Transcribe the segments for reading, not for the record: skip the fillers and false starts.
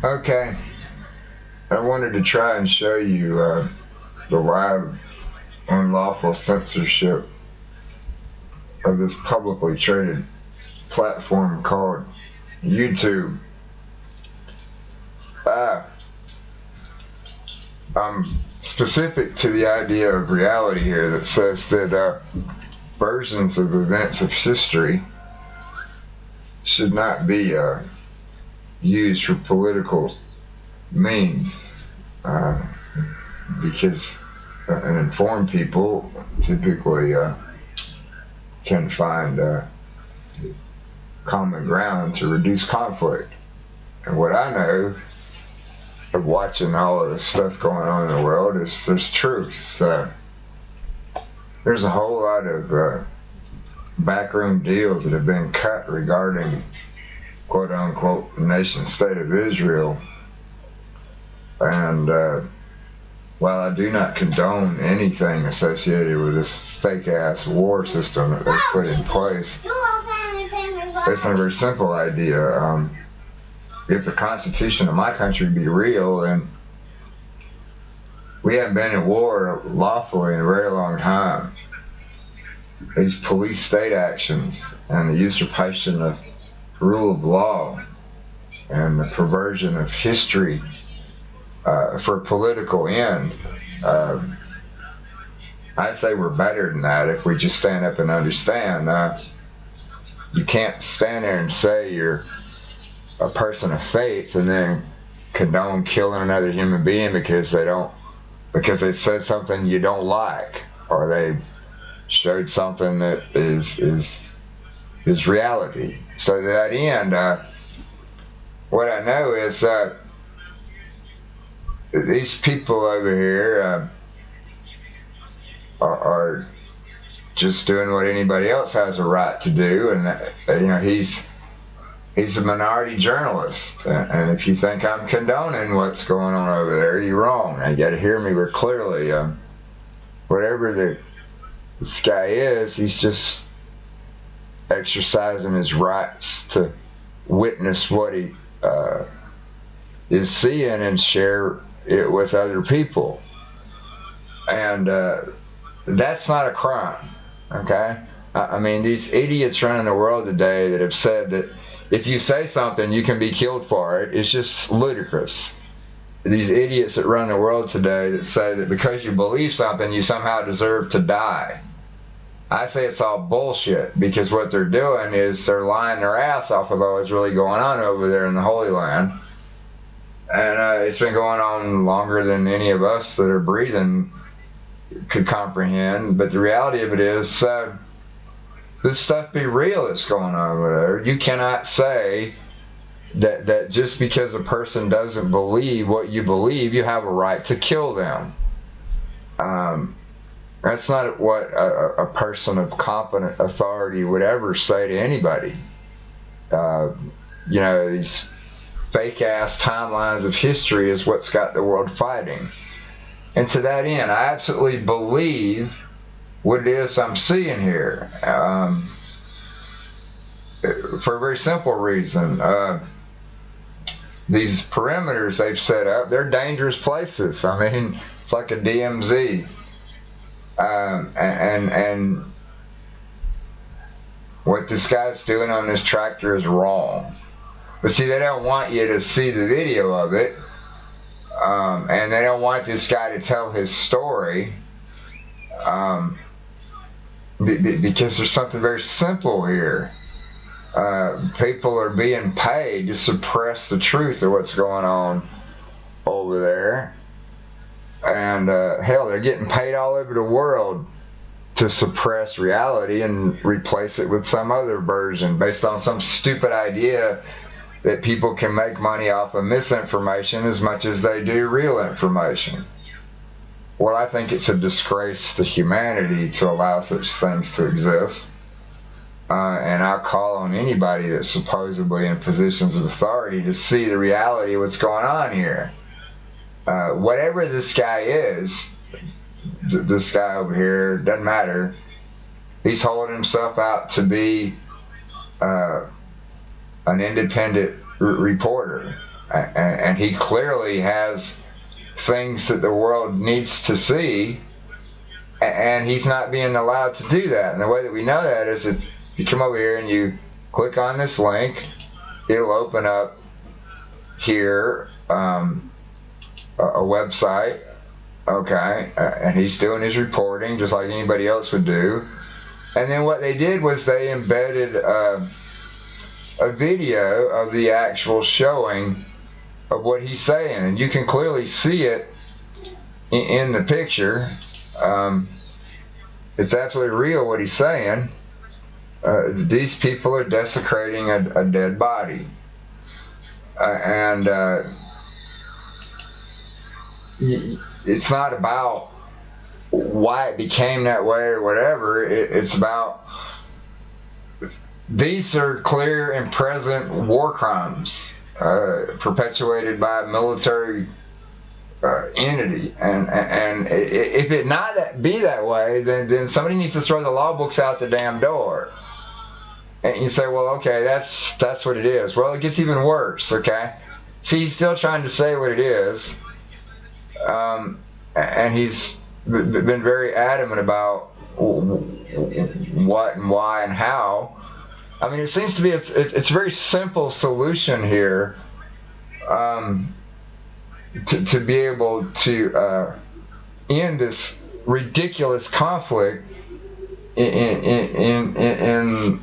Okay, I wanted to try and show you the live unlawful censorship of this publicly traded platform called YouTube. Uh, Specific to the idea of reality here that says that versions of events of history should not be used for political means, uh, because an informed people typically can find common ground to reduce conflict. And what I know of watching all of this stuff going on in the world is there's truth. There's a whole lot of backroom deals that have been cut regarding quote unquote the nation state of Israel. And while I do not condone anything associated with this fake ass war system that they've put in place, it's a very simple idea. If the Constitution of my country be real, then we haven't been in war lawfully in a very long time. These police state actions and the usurpation of rule of law and the perversion of history for a political end, I say we're better than that if we just stand up and understand. You can't stand there and say you're a person of faith and then condone killing another human being because they said something you don't like, or they showed something that is reality. So to that end, what I know is these people over here are just doing what anybody else has a right to do, and he's a minority journalist, and if you think I'm condoning what's going on over there, you're wrong. You got to hear me very clearly. Whatever this guy is, he's just exercising his rights to witness what he is seeing and share it with other people, and that's not a crime. Okay, I mean, these idiots running the world today that have said that if you say something, you can be killed for it. It's just ludicrous. These idiots that run the world today that say that because you believe something, you somehow deserve to die. I say it's all bullshit, because what they're doing is they're lying their ass off about what's really going on over there in the Holy Land. And it's been going on longer than any of us that are breathing could comprehend. But the reality of it is, this stuff be real that's going on over there. You cannot say that just because a person doesn't believe what you believe, you have a right to kill them. That's not what a person of competent authority would ever say to anybody. These fake ass timelines of history is what's got the world fighting. And to that end, I absolutely believe what it is I'm seeing here, for a very simple reason. These perimeters they've set up, they're dangerous places. I mean, it's like a DMZ. And what this guy's doing on this tractor is wrong. But see, they don't want you to see the video of it, and they don't want this guy to tell his story, because there's something very simple here. People are being paid to suppress the truth of what's going on over there. And hell, they're getting paid all over the world to suppress reality and replace it with some other version based on some stupid idea that people can make money off of misinformation as much as they do real information. Well, I think it's a disgrace to humanity to allow such things to exist. And I'll call on anybody that's supposedly in positions of authority to see the reality of what's going on here. Whatever this guy is, this guy over here, doesn't matter. He's holding himself out to be an independent reporter. and he clearly has things that the world needs to see, and he's not being allowed to do that. And the way that we know that is if you come over here and you click on this link, it'll open up here a website, okay, and he's doing his reporting just like anybody else would do. And then what they did was they embedded a video of the actual showing of what he's saying, and you can clearly see it in the picture. It's absolutely real what he's saying. These people are desecrating a dead body, and it's not about why it became that way or whatever. It's about these are clear and present war crimes perpetuated by a military entity, and if it not be that way, then somebody needs to throw the law books out the damn door. And you say, well, okay, that's what it is. Well, it gets even worse. Okay, see, he's still trying to say what it is, and he's been very adamant about what and why and how. I mean, it seems to be it's a very simple solution here. To be able to end this ridiculous conflict in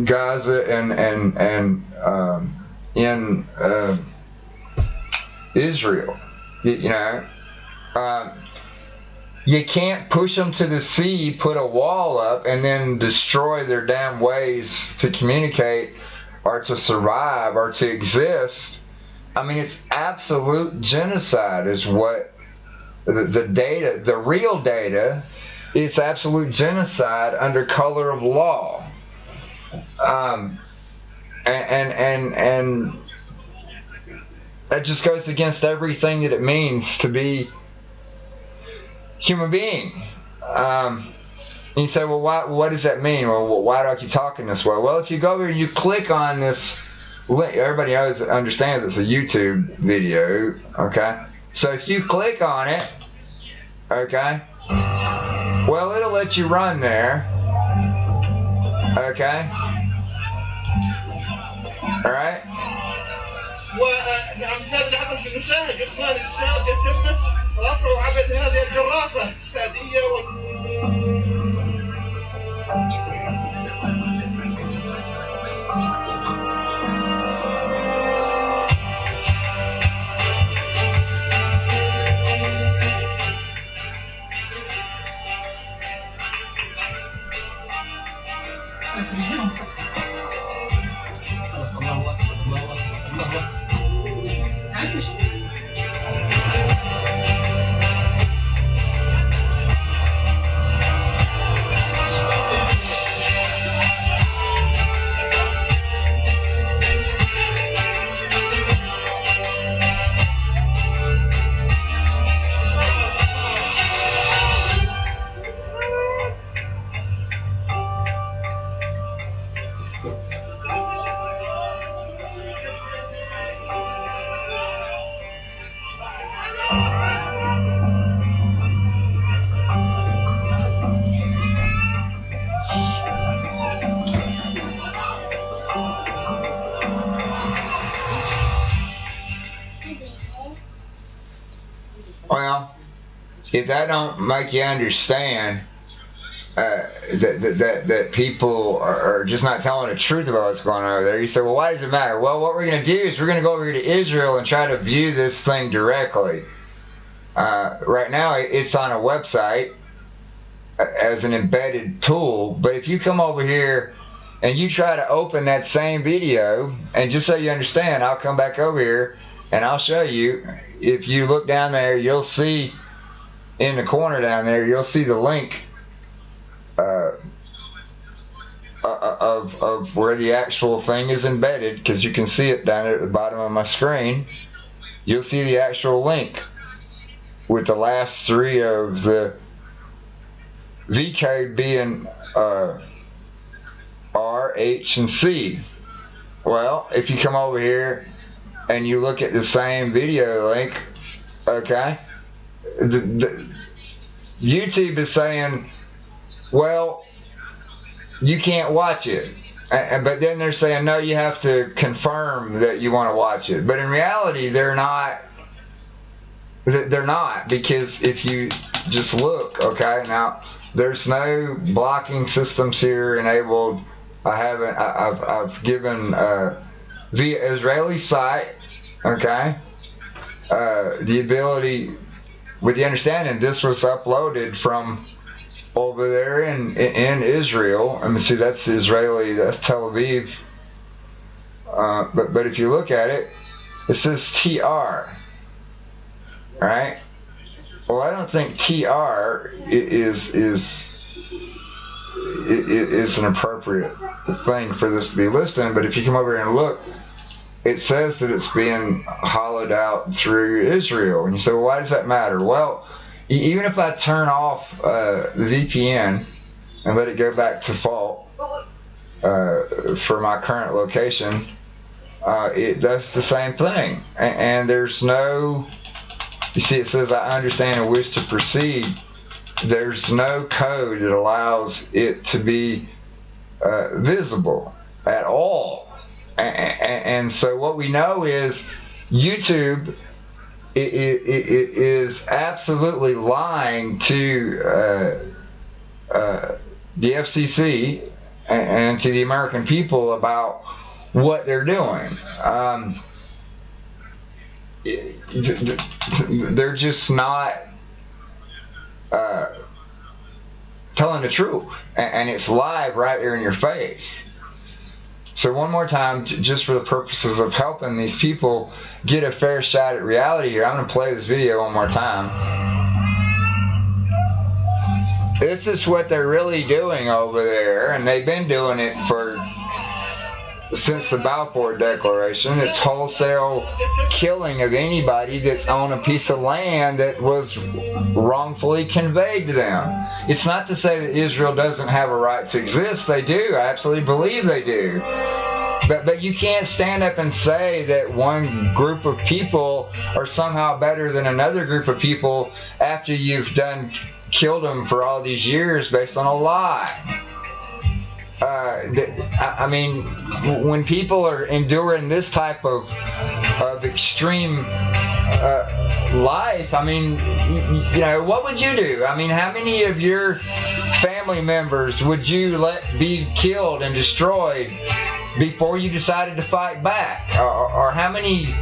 Gaza and in Israel. You know, you can't push them to the sea, put a wall up, and then destroy their damn ways to communicate or to survive or to exist. I mean, it's absolute genocide is what the data, the real data, it's absolute genocide under color of law. And that just goes against everything that it means to be human being. And you say, well, what does that mean? Well, why do I keep talking this way? Well, if you go over and you click on this, everybody understands it's a YouTube video, okay? So if you click on it, okay, well, it'll let you run there, okay? All right? ونعم هذا العمل المشاهد إخواني الشاب يتم رفع عبث هذه الجرافة السادية Well, if that don't make you understand that people are just not telling the truth about what's going on over there, you say, well, why does it matter? Well, what we're going to do is we're going to go over here to Israel and try to view this thing directly. Right now, it's on a website as an embedded tool, but if you come over here and you try to open that same video, and just so you understand, I'll come back over here and I'll show you. If you look down there, you'll see in the corner down there, you'll see the link of where the actual thing is embedded, because you can see it down there at the bottom of my screen. You'll see the actual link with the last three of the VK being R, H, and C. Well, if you come over here and you look at the same video link, okay, YouTube is saying, well, you can't watch it. But then they're saying, no, you have to confirm that you want to watch it. But in reality, they're not. They're not, because if you just look, okay, now there's no blocking systems here enabled. I've given via Israeli site, okay, the ability, with the understanding this was uploaded from over there in Israel. I mean, see, that's Israeli, that's Tel Aviv. But if you look at it, it says TR, right? Well, I don't think TR is an appropriate thing for this to be listed. But if you come over here and look, it says that it's being hollowed out through Israel. And you say, well, why does that matter? Well, even if I turn off the VPN and let it go back to default for my current location, it does the same thing. And there's no, you see, it says, I understand and wish to proceed. There's no code that allows it to be visible at all. And so what we know is YouTube it is absolutely lying to the FCC and to the American people about what they're doing. They're just not telling the truth, and it's live right there in your face. So one more time, just for the purposes of helping these people get a fair shot at reality here, I'm going to play this video one more time. This is what they're really doing over there, and they've been doing it since the Balfour Declaration. It's wholesale killing of anybody that's on a piece of land that was wrongfully conveyed to them. It's not to say that Israel doesn't have a right to exist. They do. I absolutely believe they do. But you can't stand up and say that one group of people are somehow better than another group of people after you've killed them for all these years based on a lie. I mean, when people are enduring this type of extreme life, I mean, you know, what would you do? I mean, how many of your family members would you let be killed and destroyed before you decided to fight back? Or how many,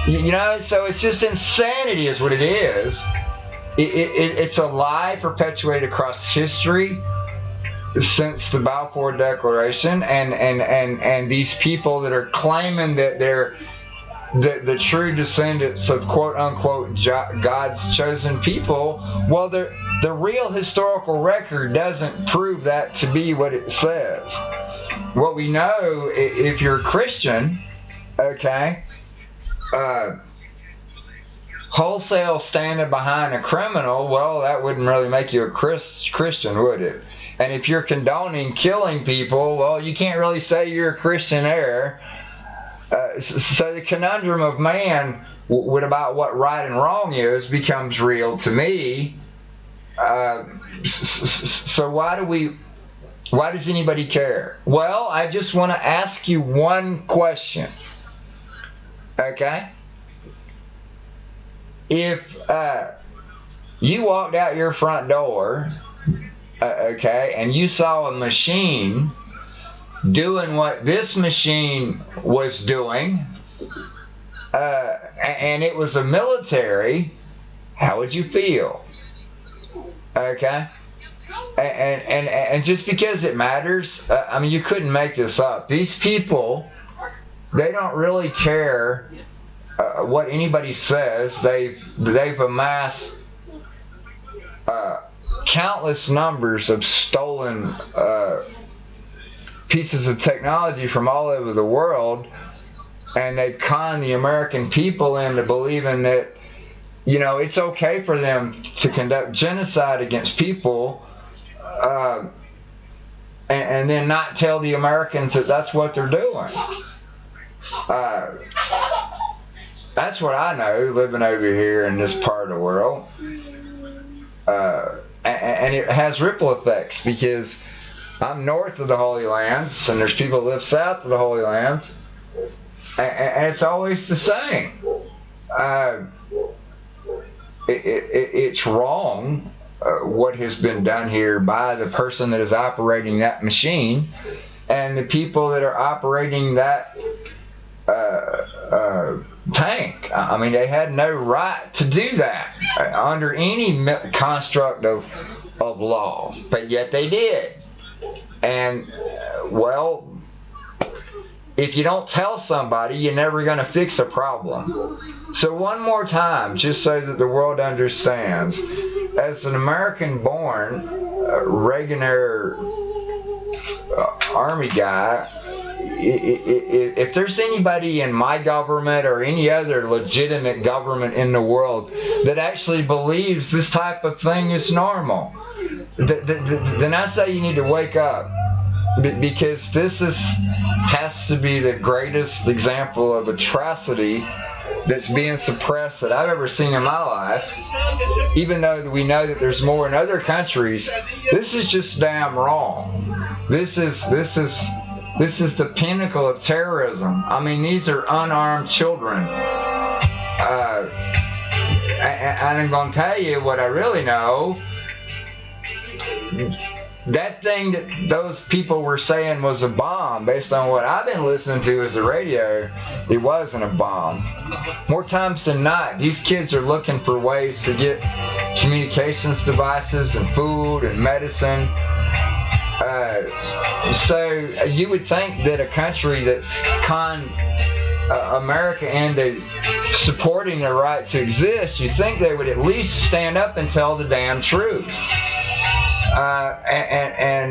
you know, so it's just insanity is what it is. It's a lie perpetuated across history since the Balfour Declaration, and these people that are claiming that they're the true descendants of quote unquote God's chosen people, well, the real historical record doesn't prove that to be what it says. What we know, if you're a Christian, okay, wholesale standing behind a criminal, well, that wouldn't really make you a Christian, would it? And if you're condoning killing people, well, you can't really say you're a Christian there. So the conundrum of man about what right and wrong is becomes real to me. So why does anybody care? Well, I just want to ask you one question. Okay? If you walked out your front door, okay, and you saw a machine doing what this machine was doing, and it was a military, how would you feel? Okay? And just because it matters, I mean, you couldn't make this up. These people, they don't really care what anybody says. They've amassed countless numbers of stolen pieces of technology from all over the world, and they've conned the American people into believing that, you know, it's okay for them to conduct genocide against people, and then not tell the Americans that that's what they're doing. That's what I know, living over here in this part of the world. And it has ripple effects because I'm north of the Holy Lands, and there's people that live south of the Holy Lands, and it's always the same. It's wrong what has been done here by the person that is operating that machine, and the people that are operating that tank. I mean, they had no right to do that under any construct of law, but yet they did. And, well, if you don't tell somebody, you're never going to fix a problem. So one more time, just so that the world understands, as an American-born Reagan-era Army guy, if there's anybody in my government or any other legitimate government in the world that actually believes this type of thing is normal, then I say you need to wake up, because this has to be the greatest example of atrocity that's being suppressed that I've ever seen in my life. Even though we know that there's more in other countries, this is just damn wrong. This is the pinnacle of terrorism. I mean, these are unarmed children. And I'm going to tell you what I really know. That thing that those people were saying was a bomb, based on what I've been listening to as the radio, it wasn't a bomb. More times than not, these kids are looking for ways to get communications devices and food and medicine. So you would think that a country that's America into supporting their right to exist, you think they would at least stand up and tell the damn truth. I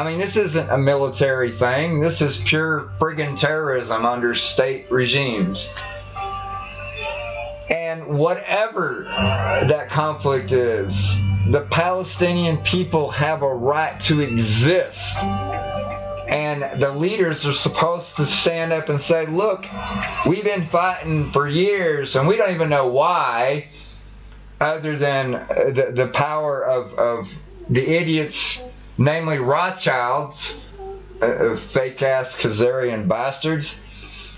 mean, this isn't a military thing. This is pure friggin' terrorism under state regimes. And whatever that conflict is, the Palestinian people have a right to exist. And the leaders are supposed to stand up and say, look, we've been fighting for years, and we don't even know why, other than the power of the idiots, namely Rothschilds, fake-ass Khazarian bastards,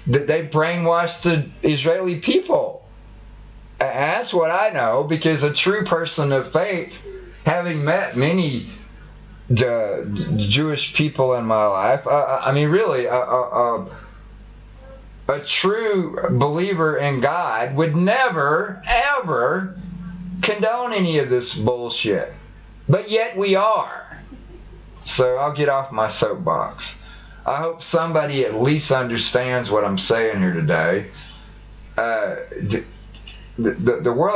that they brainwashed the Israeli people. And that's what I know, because a true person of faith, having met many Jewish people in my life, I mean, really, a true believer in God would never, ever condone any of this bullshit. But yet we are. So I'll get off my soapbox. I hope somebody at least understands what I'm saying here today. The world